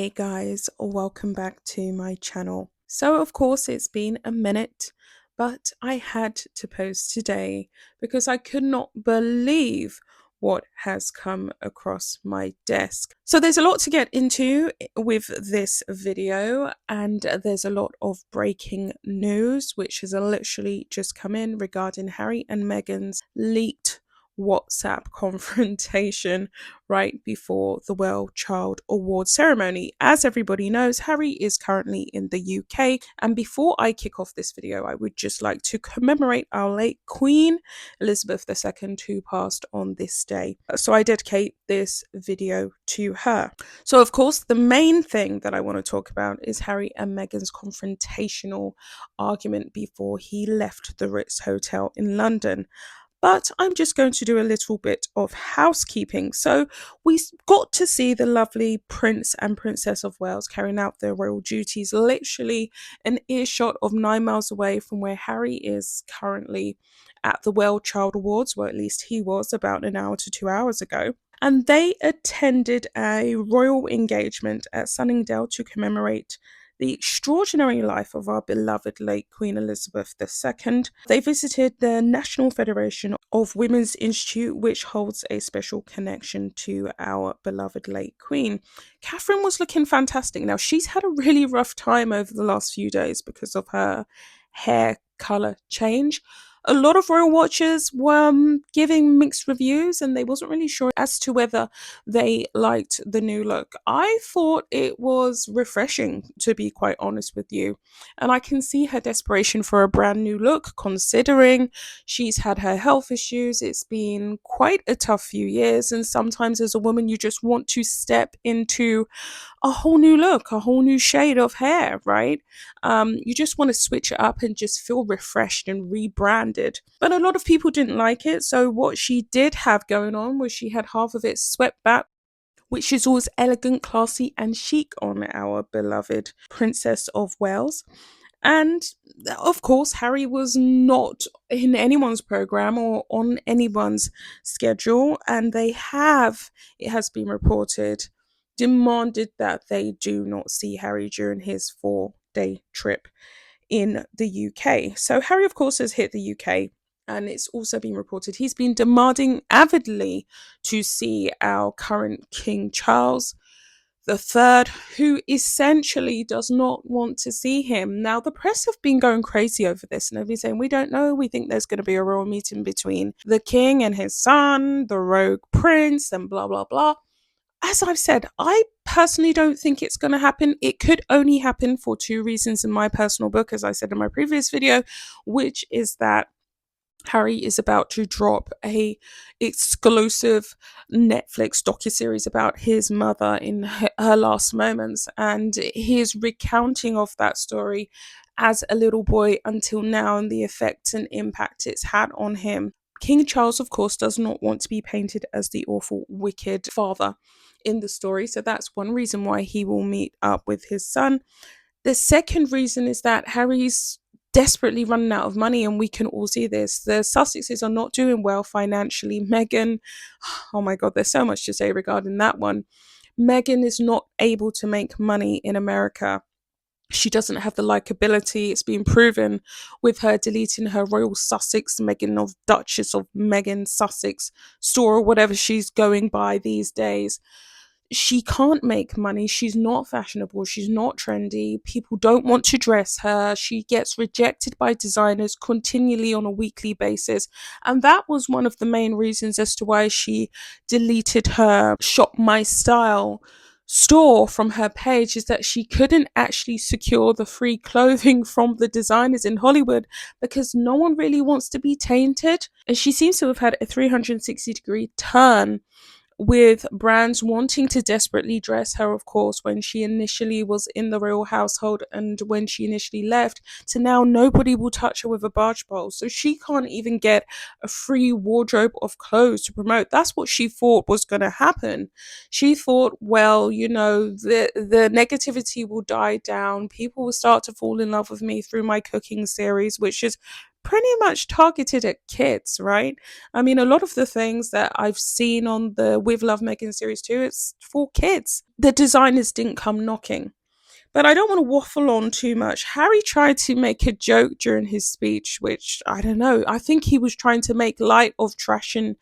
Hey guys, welcome back to my channel. So of course it's been a minute, but I had to post today because I could not believe what has come across my desk. So there's a lot to get into with this video, and there's a lot of breaking news which has literally just come in regarding Harry and Meghan's leaked WhatsApp confrontation right before the Wellchild Award ceremony. As everybody knows, Harry is currently in the UK, and before I kick off this video, I would just like to commemorate our late Queen Elizabeth II, who passed on this day. So I dedicate this video to her. So of course, the main thing that I want to talk about is Harry and Meghan's confrontational argument before he left the Ritz Hotel in London. But I'm just going to do a little bit of housekeeping. So we got to see the lovely Prince and Princess of Wales carrying out their royal duties, literally an earshot of 9 miles away from where Harry is currently at the Wellchild Awards, or at least he was about an hour to 2 hours ago. And they attended a royal engagement at Sunningdale to commemorate the extraordinary life of our beloved late Queen Elizabeth II. They visited the National Federation of Women's Institute, which holds a special connection to our beloved late Queen. Catherine was looking fantastic. Now, she's had a really rough time over the last few days because of her hair colour change. A lot of royal watchers were giving mixed reviews, and they wasn't really sure as to whether they liked the new look. I thought it was refreshing, to be quite honest with you, and I can see her desperation for a brand new look, considering she's had her health issues. It's been quite a tough few years, and sometimes as a woman you just want to step into a whole new look, a whole new shade of hair, right? You just want to switch it up and just feel refreshed and rebranded. But a lot of people didn't like it. So what she did have going on was she had half of it swept back, which is always elegant, classy, and chic on our beloved Princess of Wales. And of course, Harry was not in anyone's program or on anyone's schedule, and they have, it has been reported, demanded that they do not see Harry during his 4-day trip in the UK. So Harry, of course, has hit the UK, and it's also been reported he's been demanding avidly to see our current King Charles the third, who essentially does not want to see him. Now, the press have been going crazy over this, and they've been saying, we don't know, we think there's going to be a royal meeting between the king and his son, the rogue prince, and blah, blah, blah. As I've said, I personally don't think it's going to happen. It could only happen for two reasons in my personal book, as I said in my previous video, which is that Harry is about to drop a exclusive Netflix docuseries about his mother in her last moments, and his recounting of that story as a little boy until now and the effects and impact it's had on him. King Charles, of course, does not want to be painted as the awful, wicked father in the story, so that's one reason why he will meet up with his son. The second reason is that Harry's desperately running out of money, and we can all see this. The Sussexes are not doing well financially. Meghan, oh my god, there's so much to say regarding that one. Meghan is not able to make money in America. She doesn't have the likability. It's been proven with her deleting her Royal Sussex, Meghan of Duchess of Meghan Sussex store, or whatever she's going by these days. She can't make money. She's not fashionable. She's not trendy. People don't want to dress her. She gets rejected by designers continually on a weekly basis. And that was one of the main reasons as to why she deleted her Shop My Style store from her page, is that she couldn't actually secure the free clothing from the designers in Hollywood because no one really wants to be tainted. And she seems to have had a 360-degree turn with brands wanting to desperately dress her, of course, when she initially was in the royal household and when she initially left, to now nobody will touch her with a barge pole. So she can't even get a free wardrobe of clothes to promote. That's what she thought was going to happen. She thought, well, you know, the negativity will die down. People will start to fall in love with me through my cooking series, which is pretty much targeted at kids, right? I mean, a lot of the things that I've seen on the With Love Meghan series too, it's for kids. The designers didn't come knocking. But I don't want to waffle on too much. Harry tried to make a joke during his speech, which I don't know. I think he was trying to make light of trashing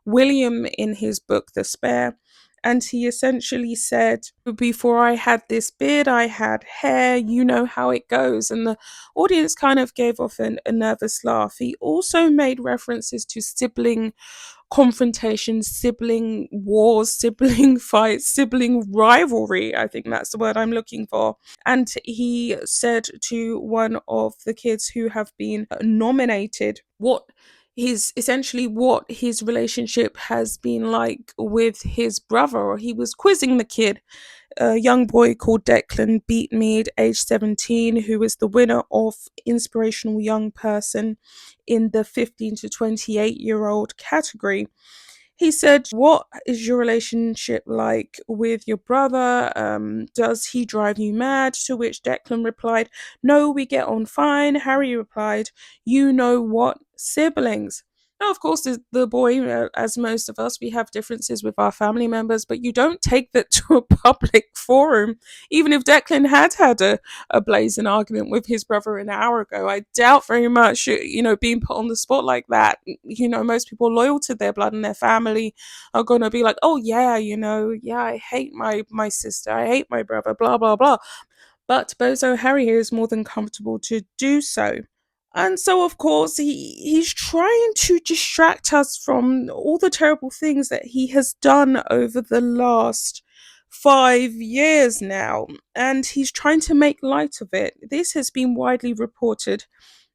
William in his book, The Spare. And he essentially said, before I had this beard, I had hair, you know how it goes. And the audience kind of gave off a nervous laugh. He also made references to sibling confrontations, sibling wars, sibling fights, sibling rivalry. I think that's the word I'm looking for. And he said to one of the kids who have been nominated what his relationship has been like with his brother, or he was quizzing the kid. A young boy called Declan Beatmead, age 17, who is the winner of Inspirational Young Person in the 15 to 28-year-old category. He said, "What is your relationship like with your brother? Does he drive you mad?" To which Declan replied, "No, we get on fine." Harry replied, "You know what? Siblings." Now, of course, the boy, as most of us, we have differences with our family members, but you don't take that to a public forum. Even if Declan had had a blazing argument with his brother an hour ago, I doubt very much, being put on the spot like that. Most people loyal to their blood and their family are going to be like, oh, yeah, yeah, I hate my sister, I hate my brother, blah, blah, blah. But Bozo Harry here is more than comfortable to do so. And so, of course, he's trying to distract us from all the terrible things that he has done over the last 5 years now. And he's trying to make light of it. This has been widely reported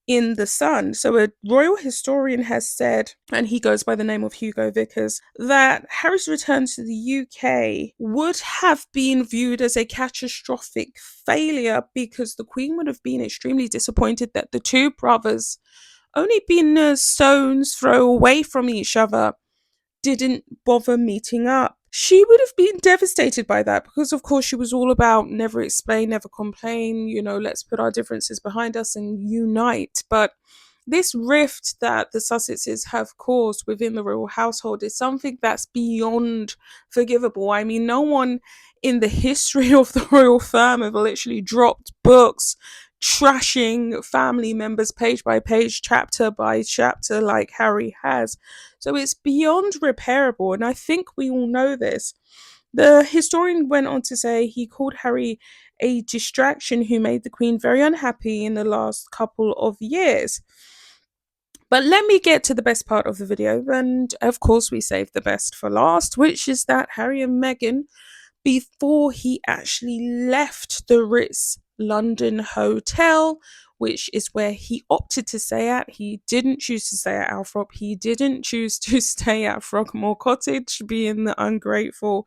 in The Sun. So, a royal historian has said, and he goes by the name of Hugo Vickers, that Harry's return to the UK would have been viewed as a catastrophic failure because the Queen would have been extremely disappointed that the two brothers, only being a stone's throw away from each other, didn't bother meeting up. She would have been devastated by that because, of course, she was all about never explain, never complain, let's put our differences behind us and unite. But this rift that the Sussexes have caused within the royal household is something that's beyond forgivable. I mean, no one in the history of the royal firm have literally dropped books trashing family members page by page, chapter by chapter, like Harry has. So it's beyond repairable, and I think we all know this. The historian went on to say he called Harry a distraction who made the Queen very unhappy in the last couple of years. But let me get to the best part of the video, and of course, we saved the best for last, which is that Harry and Meghan, before he actually left the Ritz London Hotel, which is where he opted to stay at. He didn't choose to stay at Althrop. He didn't choose to stay at Frogmore Cottage, being the ungrateful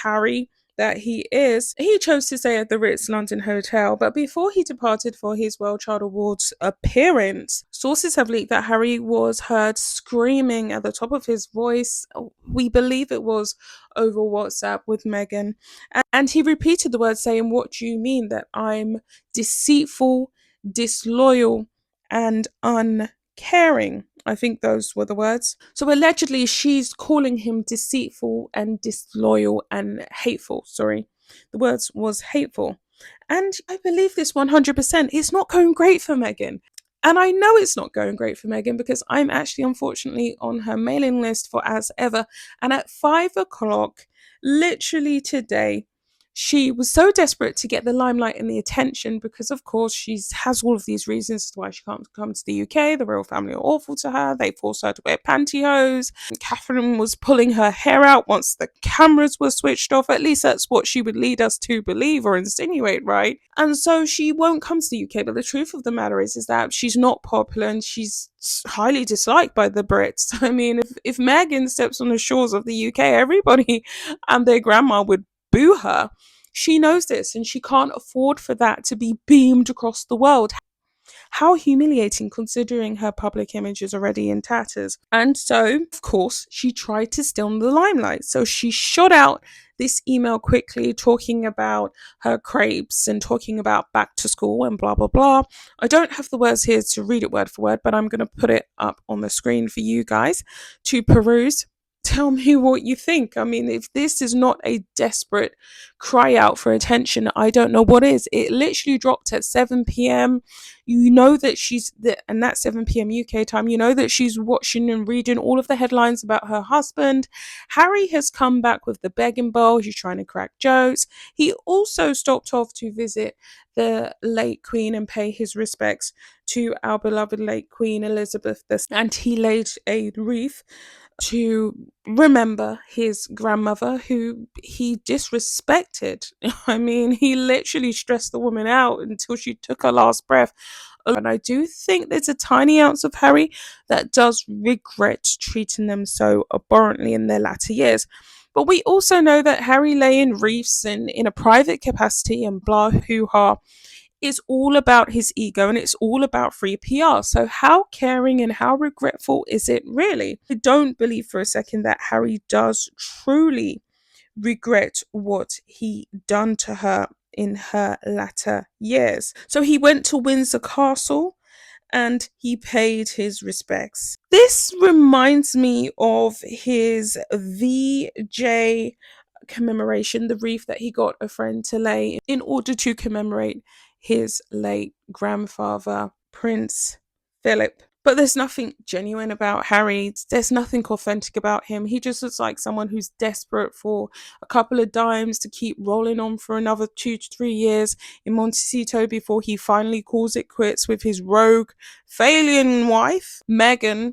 Harry that he is. He chose to stay at the Ritz London Hotel, but before he departed for his Wellchild Awards appearance, sources have leaked that Harry was heard screaming at the top of his voice. We believe it was over WhatsApp with Meghan. And he repeated the words saying, "What do you mean that I'm deceitful, disloyal, and uncaring?" I think those were the words. So allegedly, she's calling him deceitful and disloyal and hateful. Sorry, the words was hateful. And I believe this 100%. It's not going great for Meghan. And I know it's not going great for Meghan because I'm actually, unfortunately, on her mailing list for As Ever. And at 5 o'clock, literally today, she was so desperate to get the limelight and the attention because, of course, she has all of these reasons as to why she can't come to the UK. The royal family are awful to her. They force her to wear pantyhose. Catherine was pulling her hair out once the cameras were switched off. At least that's what she would lead us to believe or insinuate, right? And so she won't come to the UK. But the truth of the matter is that she's not popular and she's highly disliked by the Brits. I mean, if Meghan steps on the shores of the UK, everybody and their grandma would boo her. She knows this and she can't afford for that to be beamed across the world. How humiliating, considering her public image is already in tatters. And so, of course, she tried to steal the limelight. So she shot out this email quickly talking about her crepes and talking about back to school and blah, blah, blah. I don't have the words here to read it word for word, but I'm going to put it up on the screen for you guys to peruse. Tell me what you think. I mean, if this is not a desperate cry out for attention, I don't know what is. It literally dropped at 7 p.m. You know that and that's 7 p.m. UK time. You know that she's watching and reading all of the headlines about her husband. Harry has come back with the begging bowl. He's trying to crack jokes. He also stopped off to visit the late Queen and pay his respects to our beloved late Queen Elizabeth II. And he laid a wreath to remember his grandmother, who he disrespected. I mean, he literally stressed the woman out until she took her last breath. And I do think there's a tiny ounce of Harry that does regret treating them so abhorrently in their latter years. But we also know that Harry laying wreaths in a private capacity and blah hoo ha is all about his ego and it's all about free PR. So how caring and how regretful is it really? I don't believe for a second that Harry does truly regret what he done to her in her latter years. So he went to Windsor Castle and he paid his respects. This reminds me of his VJ commemoration, the wreath that he got a friend to lay in order to commemorate his late grandfather, Prince Philip. But there's nothing genuine about Harry. There's nothing authentic about him. He just looks like someone who's desperate for a couple of dimes to keep rolling on for another 2 to 3 years in Montecito before he finally calls it quits with his rogue, failing wife, Meghan,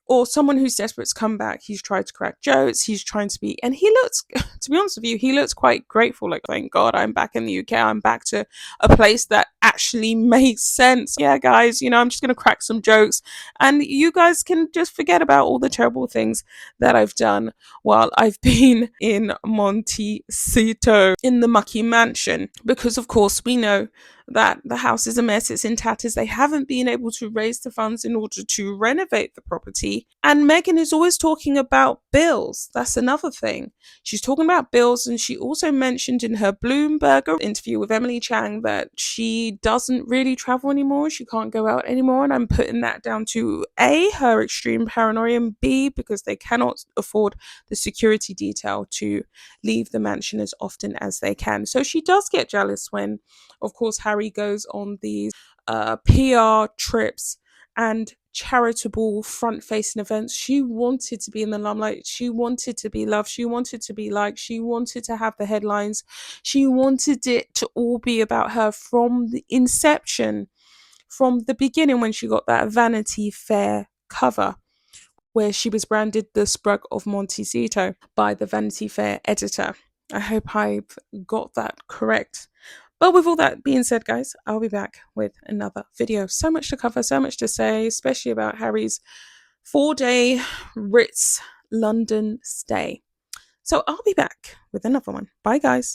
or someone who's desperate to come back. He's tried to crack jokes. He's trying to be, and he looks, to be honest with you, he looks quite grateful. Like, thank God I'm back in the UK. I'm back to a place that actually makes sense. Yeah, guys, I'm just going to crack some jokes and you guys can just forget about all the terrible things that I've done while I've been in Montecito in the mucky mansion. Because, of course, we know that the house is a mess, it's in tatters. They haven't been able to raise the funds in order to renovate the property. And Meghan is always talking about bills. That's another thing. She's talking about bills, and she also mentioned in her Bloomberg interview with Emily Chang that she doesn't really travel anymore. She can't go out anymore. And I'm putting that down to A, her extreme paranoia, and B, because they cannot afford the security detail to leave the mansion as often as they can. So she does get jealous when, of course, Harry goes on these PR trips and charitable front-facing events. She wanted to be in the limelight. She wanted to be loved. She wanted to be liked. She wanted to have the headlines. She wanted it to all be about her from the inception, from the beginning when she got that Vanity Fair cover where she was branded the Sprug of Montecito by the Vanity Fair editor. I hope I've got that correct. But with all that being said, guys, I'll be back with another video. So much to cover, so much to say, especially about Harry's 4-day Ritz London stay. So I'll be back with another one. Bye, guys.